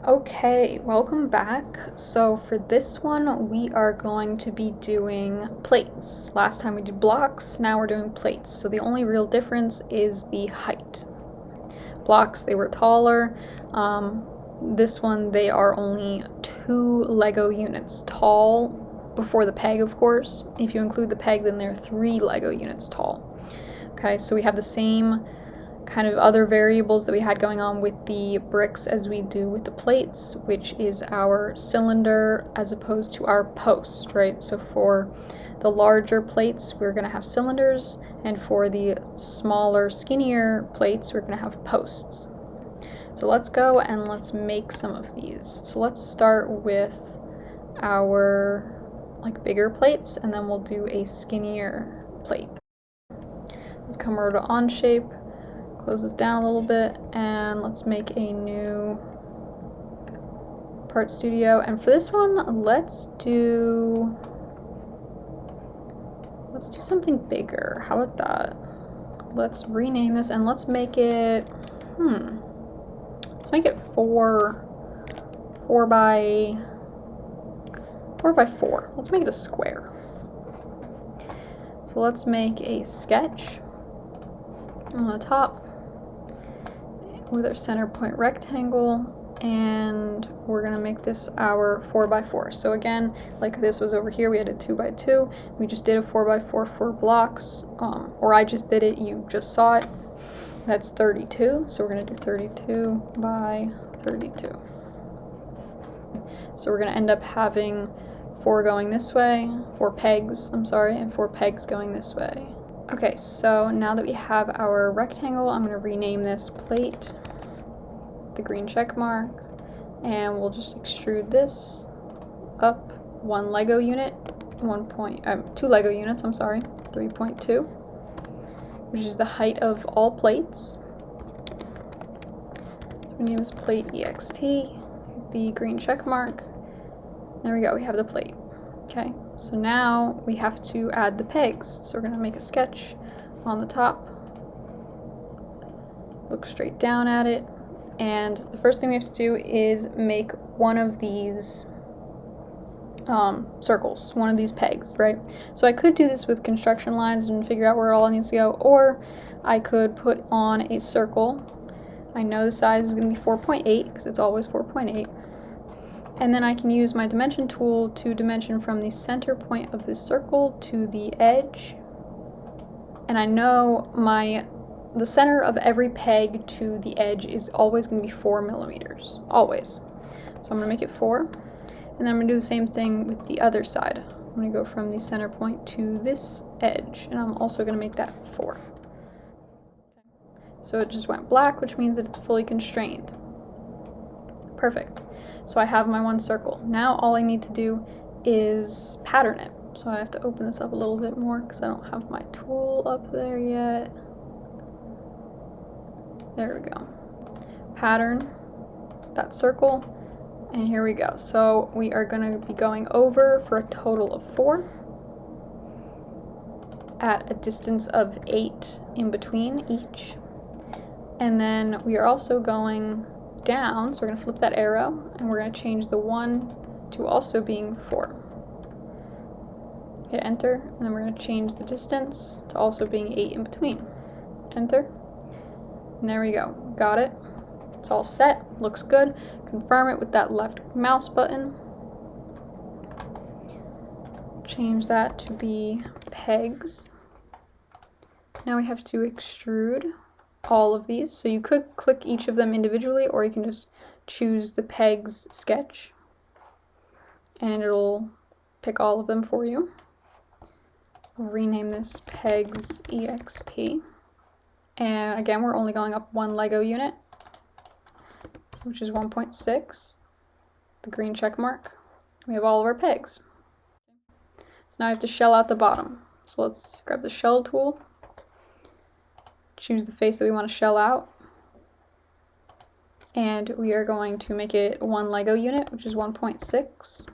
Okay, welcome back. So for this one, we are going to be doing plates. Last time we did blocks, now we're doing plates. So the only real difference is the height. Blocks, they were taller. This one, they are only 2 Lego units tall, before the peg, of course. If you include the peg, then they're 3 Lego units tall. Okay, so we have the same kind of other variables that we had going on with the bricks as we do with the plates, which is our cylinder as opposed to our post, right? So for the larger plates, we're going to have cylinders, and for the smaller, skinnier plates, we're going to have posts. So let's go and let's make some of these. So let's start with our bigger plates, and then we'll do a skinnier plate. Let's come over to Onshape. Close this down a little bit, and let's make a new part studio. And for this one, let's do something bigger. How about that? Let's rename this and let's make it let's make it 4 by 4. Let's make it a square. So let's make a sketch on the top with our center point rectangle, and we're gonna make this our 4 by 4. So again, like this was over here, we had a 2 by 2. We just did a 4 by 4 for blocks, or I just did it, you just saw it. That's 32, so we're gonna do 32 by 32. So we're gonna end up having 4 going this way, 4 pegs, I'm sorry, and 4 pegs going this way. Okay, so now that we have our rectangle, I'm going to rename this plate, the green check mark, and we'll just extrude this up 1 Lego unit, 2 Lego units, I'm sorry, 3.2, which is the height of all plates. So we name this plate EXT, the green check mark. There we go, we have the plate. Okay, so now we have to add the pegs. So we're going to make a sketch on the top, look straight down at it, and the first thing we have to do is make one of these circles, one of these pegs, right? So I could do this with construction lines and figure out where it all needs to go, or I could put on a circle. I know the size is going to be 4.8 because it's always 4.8. And then I can use my dimension tool to dimension from the center point of this circle to the edge. And I know the center of every peg to the edge is always going to be 4 millimeters, always. So I'm going to make it 4. And then I'm going to do the same thing with the other side. I'm going to go from the center point to this edge, and I'm also going to make that 4. So it just went black, which means that it's fully constrained. Perfect. So I have my 1 circle. Now all I need to do is pattern it. So I have to open this up a little bit more because I don't have my tool up there yet. There we go. Pattern that circle, and here we go. So we are going to be going over for a total of 4 at a distance of 8 in between each. And then we are also going down, so we're going to flip that arrow, and we're going to change the 1 to also being 4. Hit enter, and then we're going to change the distance to also being 8 in between. Enter, and there we go. Got it. It's all set. Looks good. Confirm it with that left mouse button. Change that to be pegs. Now we have to extrude all of these. So you could click each of them individually, or you can just choose the pegs sketch and it'll pick all of them for you. We'll rename this pegs EXT. And again, we're only going up 1 Lego unit, which is 1.6, the green check mark. We have all of our pegs. So now I have to shell out the bottom. So let's grab the shell tool, choose the face that we want to shell out, and we are going to make it 1 Lego unit, which is 1.6,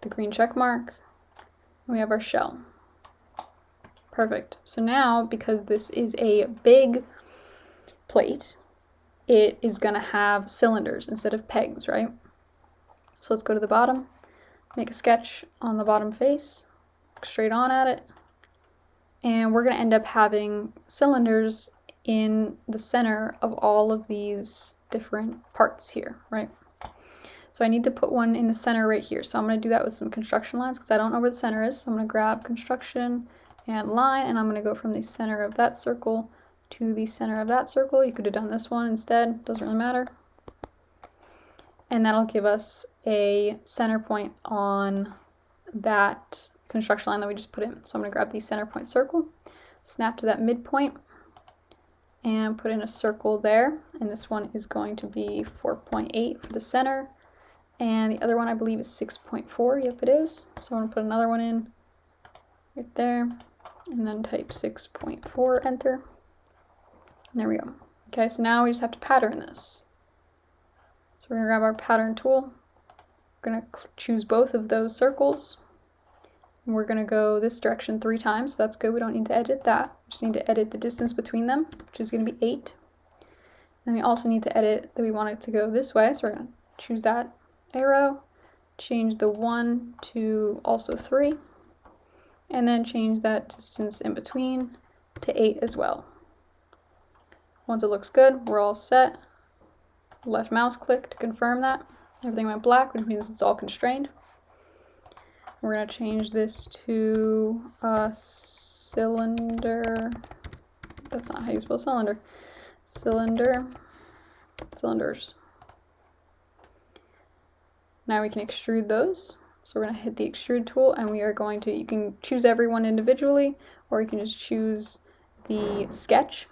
the green check mark, and we have our shell. Perfect. So now, because this is a big plate, it is going to have cylinders instead of pegs, right? So let's go to the bottom, make a sketch on the bottom face, look straight on at it, and we're going to end up having cylinders in the center of all of these different parts here, right? So I need to put one in the center right here. So I'm going to do that with some construction lines because I don't know where the center is. So I'm going to grab construction and line, and I'm going to go from the center of that circle to the center of that circle. You could have done this one instead, doesn't really matter. And that'll give us a center point on that construction line that we just put in. So I'm going to grab the center point circle, snap to that midpoint, and put in a circle there. And this one is going to be 4.8 for the center. And the other one I believe is 6.4. Yep, it is. So I'm going to put another one in right there. And then type 6.4, enter. And there we go. Okay, so now we just have to pattern this. So we're going to grab our pattern tool. We're going to choose both of those circles. And we're going to go this direction 3 times. So that's good. We don't need to edit that. We just need to edit the distance between them, which is going to be 8. Then we also need to edit that we want it to go this way. So we're going to choose that arrow, change the 1 to also 3, and then change that distance in between to 8 as well. Once it looks good, we're all set. Left mouse click to confirm that. Everything went black, which means it's all constrained. We're going to change this to a cylinder. That's not how you spell cylinder. Cylinders. Now we can extrude those. So we're going to hit the extrude tool, and we are going to, you can choose everyone individually, or you can just choose the sketch.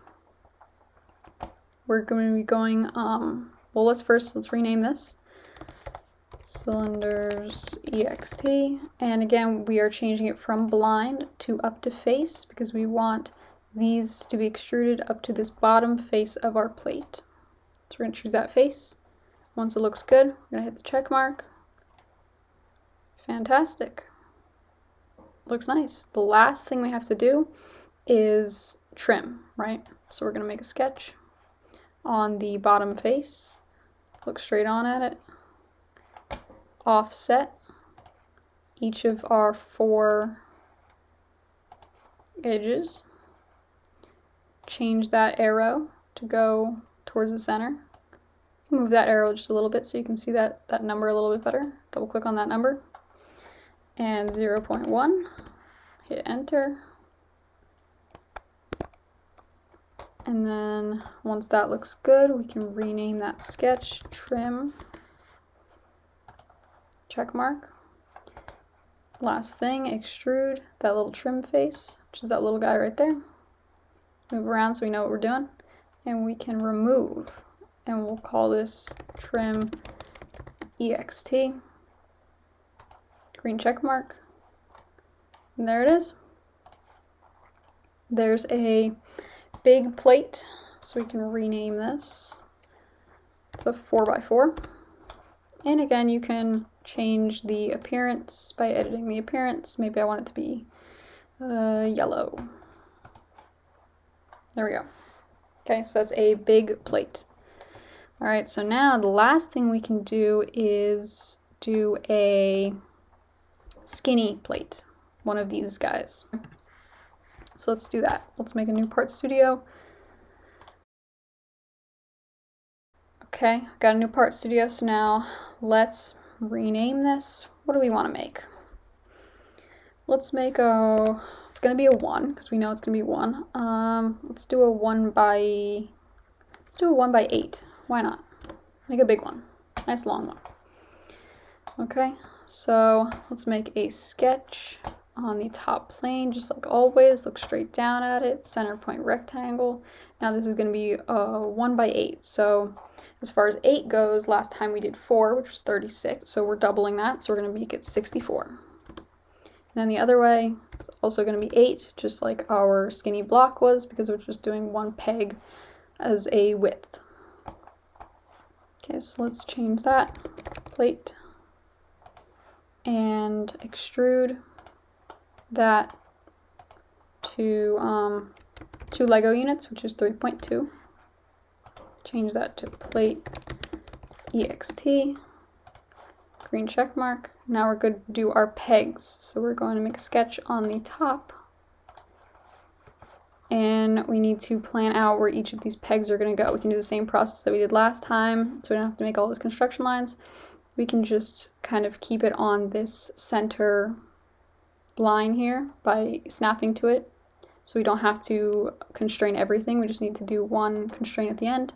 We're going to be going, well, let's rename this Cylinders EXT. And again, we are changing it from blind to up to face because we want these to be extruded up to this bottom face of our plate. So we're going to choose that face. Once it looks good, we're going to hit the check mark. Fantastic. Looks nice. The last thing we have to do is trim, right? So we're going to make a sketch on the bottom face. Look straight on at it. Offset each of our 4 edges. Change that arrow to go towards the center. Move that arrow just a little bit so you can see that number a little bit better. Double click on that number. And 0.1. Hit enter. And then once that looks good, we can rename that sketch trim. Check mark. Last thing, extrude that little trim face, which is that little guy right there. Move around so we know what we're doing. And we can remove. And we'll call this trim EXT. Green check mark. And there it is. There's a big plate, so we can rename this. It's a 4x4. And again, you can change the appearance by editing the appearance. Maybe I want it to be yellow. There we go. Okay, so that's a big plate. All right, so now the last thing we can do is do a skinny plate, one of these guys. So let's do that. Let's make a new part studio. Okay, got a new part studio, so now let's rename this. What do we want to make? Let's make it's going to be a 1, because we know it's going to be 1. Let's do a 1 by 8. Why not? Make a big one. Nice long one. Okay, so let's make a sketch on the top plane, just like always. Look straight down at it, center point rectangle. Now this is going to be 1 by 8. So as far as 8 goes, last time we did 4, which was 36. So we're doubling that, so we're going to make it 64. And then the other way, it's also going to be 8, just like our skinny block was, because we're just doing 1 peg as a width. Okay, so let's change that plate and extrude that to 2 Lego units, which is 3.2. change that to plate ext, green check mark. Now we're good to do our pegs. So we're going to make a sketch on the top, and we need to plan out where each of these pegs are going to go. We can do the same process that we did last time, so we don't have to make all those construction lines. We can just kind of keep it on this center line here by snapping to it, so we don't have to constrain everything. We just need to do one constraint at the end.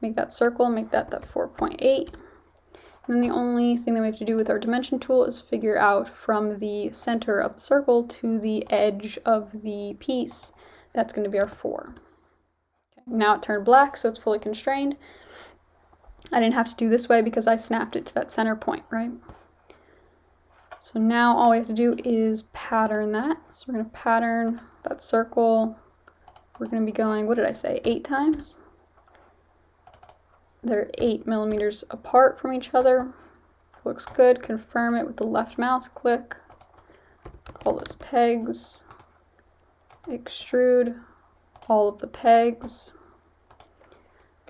Make that circle, make that the 4.8. And then the only thing that we have to do with our dimension tool is figure out from the center of the circle to the edge of the piece. That's going to be our 4. Okay. Now it turned black, so it's fully constrained. I didn't have to do this way because I snapped it to that center point, right? So now all we have to do is pattern that. So we're going to pattern that circle. We're going to be going, what did I say, 8 times? They're 8 millimeters apart from each other. Looks good. Confirm it with the left mouse click. Call this pegs. Extrude all of the pegs.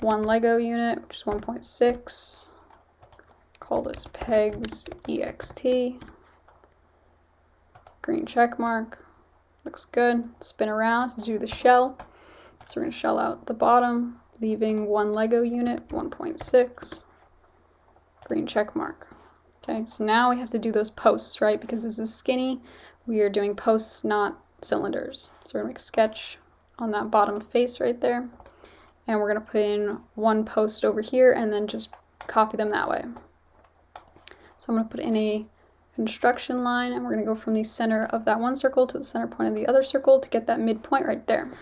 1 Lego unit, which is 1.6. Call this pegs ext. Green check mark. Looks good. Spin around to do the shell. So we're going to shell out the bottom, leaving 1 Lego unit, 1.6. Green check mark. Okay, so now we have to do those posts, right? Because this is skinny, we are doing posts, not cylinders. So we're going to make a sketch on that bottom face right there. And we're going to put in 1 post over here and then just copy them that way. So I'm going to put in a construction line, and we're going to go from the center of that one circle to the center point of the other circle to get that midpoint right there.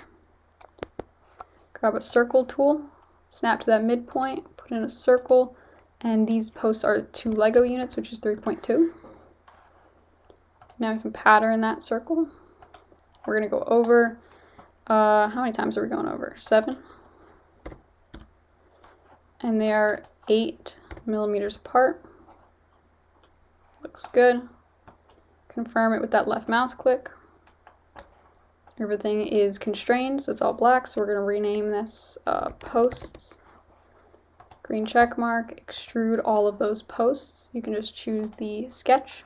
Grab a circle tool, snap to that midpoint, put in a circle, and these posts are 2 Lego units, which is 3.2. Now we can pattern that circle. We're going to go over, how many times are we going over? 7. And they are 8 millimeters apart. Looks good. Confirm it with that left mouse click. Everything is constrained, so it's all black, so we're going to rename this posts. Green check mark, extrude all of those posts. You can just choose the sketch.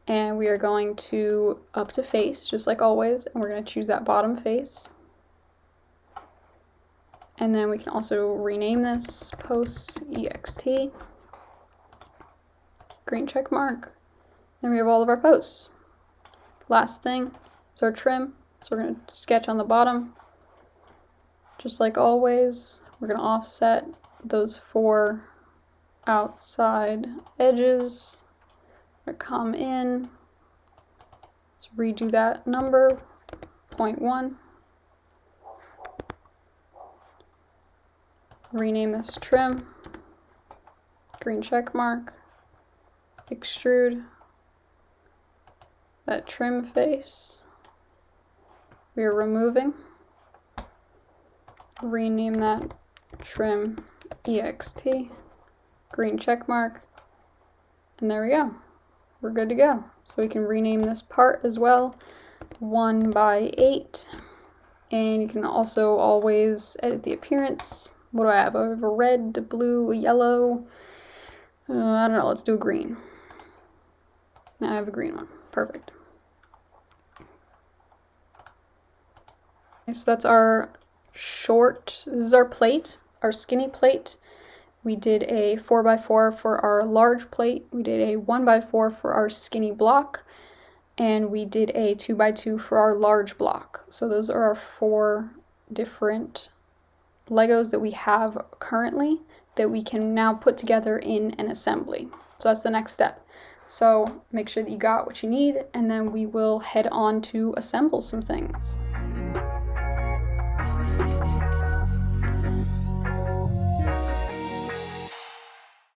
And we are going to up to face, just like always, and we're going to choose that bottom face. And then we can also rename this posts ext. Green check mark. Then we have all of our posts. Last thing is our trim. So we're going to sketch on the bottom. Just like always, we're going to offset those 4 outside edges. We're going to come in. Let's redo that number, 0.1. Rename this trim. Green check mark. Extrude that trim face. We are removing. Rename that trim ext. Green check mark. And there we go. We're good to go. So we can rename this part as well. 1/8. And you can also always edit the appearance. What do I have? I have a red, a blue, a yellow. I don't know. Let's do a green. Now I have a green one. Perfect. Okay, so that's our short, this is our plate, our skinny plate. We did a 4x4 for our large plate. We did a 1x4 for our skinny block. And we did a 2x2 for our large block. So those are our 4 different Legos that we have currently that we can now put together in an assembly. So that's the next step. So make sure that you got what you need, and then we will head on to assemble some things.